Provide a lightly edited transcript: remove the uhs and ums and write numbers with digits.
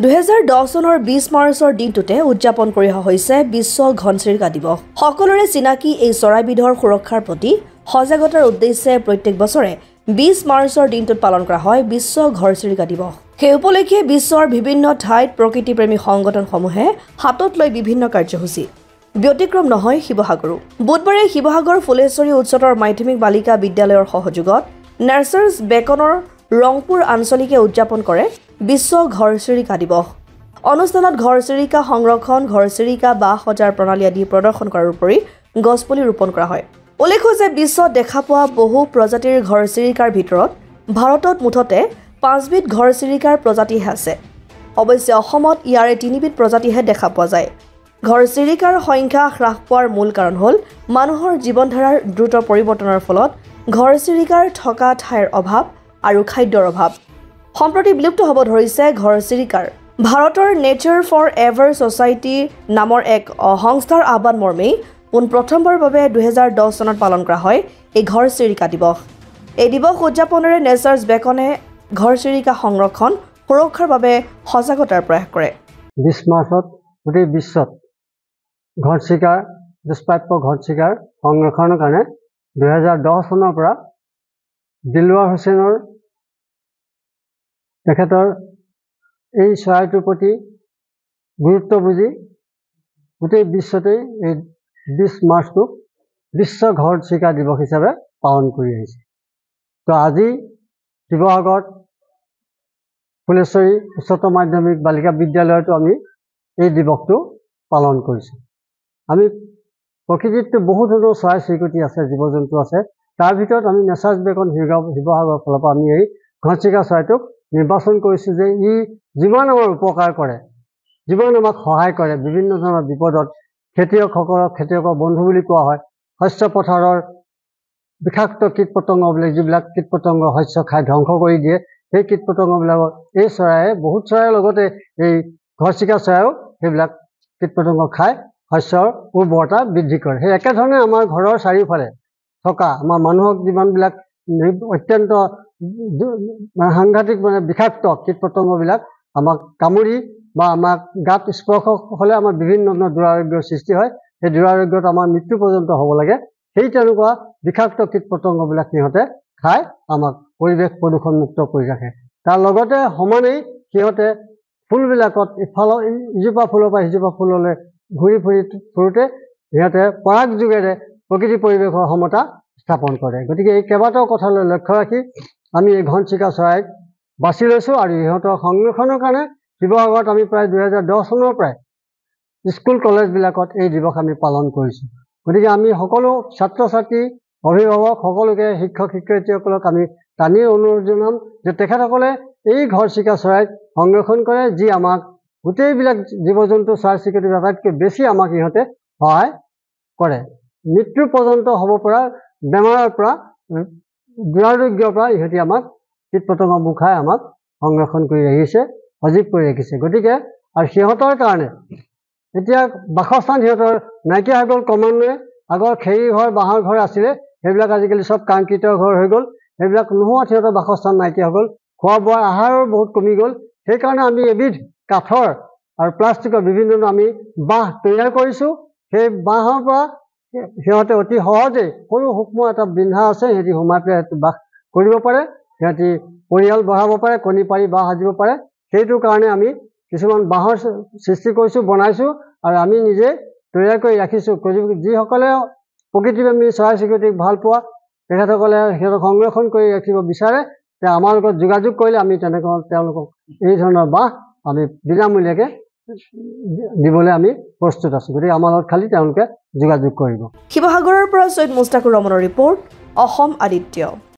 2010 চনৰ 20 মাৰ্চৰ দিনটোতে উদযাপন কৰি অহা হৈছে বিশ্ব ঘনচিৰিকা দিৱস। সকলোৰে চিনাকি এই চৰাইবিধৰ সুৰক্ষাৰ প্ৰতি সজাগতাৰ উদ্দেশ্যে প্ৰত্যেক বছৰে 20 মাৰ্চৰ দিনটোত পালন কৰা হয় বিশ্ব ঘৰচিৰিকা দিৱস। সেই উপলক্ষে বিশ্বৰ বিভিন্ন ঠাইত প্ৰকৃতিপ্ৰেমী সংগঠনসমূহে হাতত লৈ বিভিন্ন কাৰ্যসূচী। ব্যতিক্ৰম নহয় শিৱসাগৰো। বুধবাৰে শিৱসাগৰ ফুলেশ্বৰী উচ্চতৰ মাধ্যমিক বালিকা বিদ্যালয়ৰ সহযোগত নাৰ্চাৰ্ছ বেকনৰ ৰংপুৰ আঞ্চলিকে উদযাপন কৰে বিশ্ব ঘৰচিৰিকা দিৱস। অনুষ্ঠানত ঘৰচিৰিকা সংৰক্ষণ, ঘৰচিৰিকা বাহ সজাৰ প্ৰণালী আদি প্ৰদৰ্শন কৰাৰ উপৰি গছপুলি ৰোপণ কৰা হয়। উল্লেখ্য যে বিশ্বত দেখা পোৱা বহু প্ৰজাতিৰ ঘৰচিৰিকাৰ ভিতৰত ভাৰতত মুঠতে 5বিধ ঘৰচিৰিকাৰ প্ৰজাতিহে আছে। অৱশ্যে অসমত ইয়াৰে 3বিধ প্ৰজাতিহে দেখা পোৱা যায়। ঘৰচিৰিকাৰ সংখ্যা হ্ৰাস পোৱাৰ মূল কাৰণ হ'ল মানুহৰ জীৱনধাৰাৰ দ্ৰুত পৰিৱৰ্তনৰ ফলত ঘৰচিৰিকাৰ থকা ঠাইৰ অভাৱ আৰু খাদ্যৰ অভাৱ। সম্প্ৰতি বিলুপ্ত হ'ব ধৰিছে ঘৰচিৰিকাৰ। ভাৰতৰ নেচাৰ ফৰ এভাৰ ছ'চাইটি নামৰ এক সংস্থাৰ আহ্বান মৰ্মেই প্ৰথমবাৰৰ বাবে 2010 চনত পালন কৰা হয় এই ঘৰচিৰিকা দিৱস। এই দিৱস উদযাপনেৰে নেচাৰ্ছ বেকনে ঘৰচিৰিকা সংৰক্ষণ সুৰক্ষাৰ বাবে সজাগতাৰ প্ৰয়াস কৰে। 20 মাৰ্চত গোটেই বিশ্বত ঘৰচিৰিকাৰ দুষ্প্ৰাপ্য ঘৰচিৰিকাৰ সংৰক্ষণৰ কাৰণে 2010 চনৰ পৰা দিলৱাৰ হুছেইনৰ তেখেতৰ এই চৰাইটোৰ প্ৰতি গুৰুত্ব বুজি গোটেই বিশ্বতেই এই 20 মাৰ্চটোক বিশ্ব ঘৰচিৰিকা দিৱস হিচাপে পালন কৰি আহিছে। তো আজি শিৱসাগৰত ফুলেশ্বৰী উচ্চতৰ মাধ্যমিক বালিকা বিদ্যালয়তো আমি এই দিৱসটো পালন কৰিছোঁ। আমি প্ৰকৃতিততো বহু ধৰণৰ চৰাই চিৰিকটি আছে, জীৱ জন্তু আছে। তাৰ ভিতৰত আমি নেচাৰ্ছ বেকন শিৱসাগৰৰ ফালৰ পৰা আমি এই ঘৰচিৰিকা চৰাইটোক নিৰ্বাচন কৰিছোঁ যে ই যিমান আমাৰ উপকাৰ কৰে, যিমান আমাক সহায় কৰে, বিভিন্ন ধৰণৰ বিপদত খেতিয়কৰ বন্ধু বুলি কোৱা হয়। শস্য পথাৰৰ বিষাক্ত কীট পতংগবিলাক, যিবিলাক কীট পতংগ শস্য খাই ধ্বংস কৰি দিয়ে, সেই কীট পতংগবিলাকৰ এই চৰায়ে বহুত চৰাইৰ লগতে এই ঘৰচিৰিকা চৰাইও সেইবিলাক কীট পতংগ খাই শস্যৰ উৰ্বৰতা বৃদ্ধি কৰে। সেই একেধৰণে আমাৰ ঘৰৰ চাৰিওফালে থকা আমাৰ মানুহক যিমানবিলাক অত্যন্ত সাংঘাতিক বিষাক্ত কীট পতংগবিলাক আমাক কামুৰি বা আমাক গাত স্পৰ্শ হ'লে আমাৰ বিভিন্ন ধৰণৰ দুৰাৰোগ্যৰ সৃষ্টি হয়। সেই দুৰাৰোগ্যত আমাৰ মৃত্যু পৰ্যন্ত হ'ব লাগে। সেই তেনেকুৱা বিষাক্ত কীট পতংগবিলাক সিহঁতে খাই আমাক পৰিৱেশ প্ৰদূষণমুক্ত কৰি ৰাখে। তাৰ লগতে সমানেই সিহঁতে ফুলবিলাকত ইজোপা ফুলৰ পৰা সিজোপা ফুললৈ ঘূৰি ফুৰোঁতে সিহঁতে পৰাগ যোগেৰে প্ৰকৃতি পৰিৱেশৰ সমতা স্থাপন কৰে। গতিকে এই কেইবাটাও কথালৈ লক্ষ্য ৰাখি আমি এই ঘৰচিৰিকা চৰাইক বাছি লৈছোঁ আৰু ইহঁতৰ সংৰক্ষণৰ কাৰণে শিৱসাগৰত আমি প্ৰায় 2010 চনৰ পৰাই স্কুল কলেজবিলাকত এই দিৱস আমি পালন কৰিছোঁ। গতিকে আমি সকলো ছাত্ৰ ছাত্ৰী, অভিভাৱক সকলোকে, শিক্ষক শিক্ষয়িত্ৰীসকলক আমি টানি অনুৰোধ জনাম যে তেখেতসকলে এই ঘৰচিৰিকা চৰাইক সংৰক্ষণ কৰে, যি আমাক গোটেইবিলাক জীৱ জন্তু চৰাই চিৰিকটি আটাইতকৈ বেছি আমাক ইহঁতে সহায় কৰে। মৃত্যু পৰ্যন্ত হ'ব পৰা বেমাৰৰ পৰা, দুৰাৰোগ্যৰ পৰা ইহঁতি আমাক কীট পতংগ মুখাই আমাক সংৰক্ষণ কৰি ৰাখিছে, সজীৱ কৰি ৰাখিছে। গতিকে আৰু সিহঁতৰ কাৰণে এতিয়া বাসস্থান সিহঁতৰ নাইকিয়া হৈ গ'ল ক্ৰমান্বয়ে। আগৰ খেৰী ঘৰ, বাঁহৰ ঘৰ আছিলে, সেইবিলাক আজিকালি চব কাংক্ৰিটৰ ঘৰ হৈ গ'ল। সেইবিলাক নোহোৱাত সিহঁতৰ বাসস্থান নাইকিয়া হৈ গ'ল। খোৱা বোৱা আহাৰৰ বহুত কমি গ'ল। সেইকাৰণে আমি এবিধ কাঠৰ আৰু প্লাষ্টিকৰ বিভিন্ন আমি বাঁহ তৈয়াৰ কৰিছোঁ। সেই বাঁহৰ পৰা সিহঁতে অতি সহজেই সৰু সূক্ষ্ম এটা বিন্ধা আছে, সিহঁতি সোমাই পেলাই বাস কৰিব পাৰে, সিহঁতি পৰিয়াল বঢ়াব পাৰে, কণী পাৰি বাঁহ সাজিব পাৰে। সেইটো কাৰণে আমি কিছুমান বাঁহৰ সৃষ্টি কৰিছোঁ, বনাইছোঁ আৰু আমি নিজে তৈয়াৰ কৰি ৰাখিছোঁ। যিসকলে প্ৰকৃতিপ্ৰেমী চৰাই চিৰিকটিক ভাল পোৱা তেখেতসকলে সিহঁতক সংৰক্ষণ কৰি ৰাখিব বিচাৰে, তেওঁ আমাৰ লগত যোগাযোগ কৰিলে আমি তেনেকৈ তেওঁলোকক এই ধৰণৰ বাঁহ আমি বিনামূলীয়াকৈ দিবলৈ আমি প্ৰস্তুত আছোঁ। গতিকে আমাৰ লগত খালি তেওঁলোকে যোগাযোগ কৰিব। শিৱসাগৰৰ পৰা চৈয়দ মুস্তাকুৰ ৰহমানৰ ৰিপৰ্ট, অসম আদিত্য।